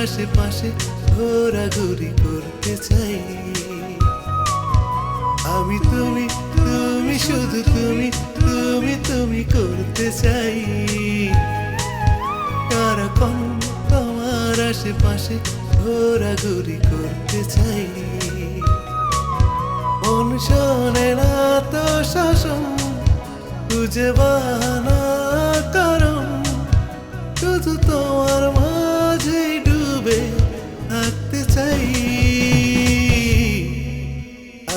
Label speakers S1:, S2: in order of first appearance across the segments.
S1: আশেপাশে ঘোরাঘুরি করতে চাই। আমি তুমি, তুমি শুধু তুমি, তুমি তুমি করতে চাই। সারাক্ষণ তোমার আশেপাশে ঘোরাঘুরি করতে চাই। মন শোনে না তো শাসন, খুঁজে বাহানা কারণ, শুধু তোমার মাঝে ডুবে থাকতে চাই।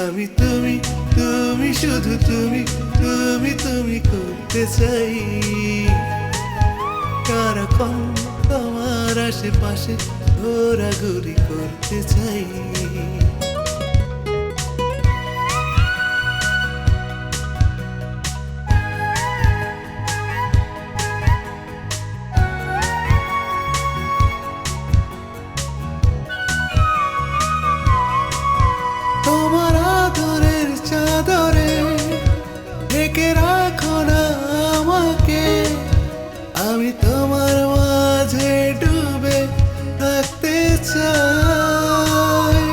S1: আমি তুমি, তুমি শুধু তুমি, তুমি তুমি করতে চাই। সারাক্ষণ তোমার আশেপাশে ঘোরাঘুরি করতে চাই। তোমার আদরের চাদরে ঢেকে রাখো না আমাকে, আমি তোমার মাঝে ডুবে থাকতে চাই।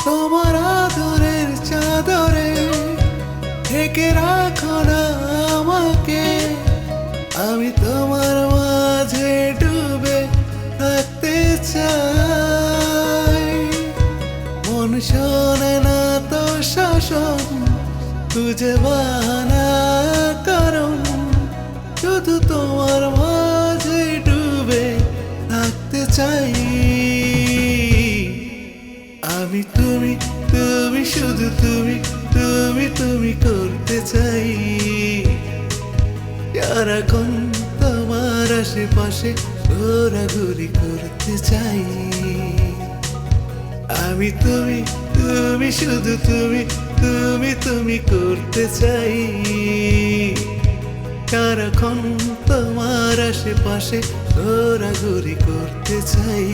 S1: তোমার আদরের চাদরে ঢেকে রাখো না আমাকে, আমি তোমার মাঝে ডুবে থাকতে চাই। মন শোনে না তো শাসন, খুঁজে বাহানা কারণ, শুধু তোমার মাঝে ডুবে থাকতে চাই। আমি তুমি, তুমি শুধু তুমি, তুমি তুমি করতে চাই। সারাক্ষণ তোমার আশেপাশে ঘোরাঘুরি করতে চাই। আমি তুমি, তুমি শুধু তুমি, তুমি তুমি করতে চাই। সারাক্ষণ তোমার আশেপাশে ঘোরাঘুরি করতে চাই।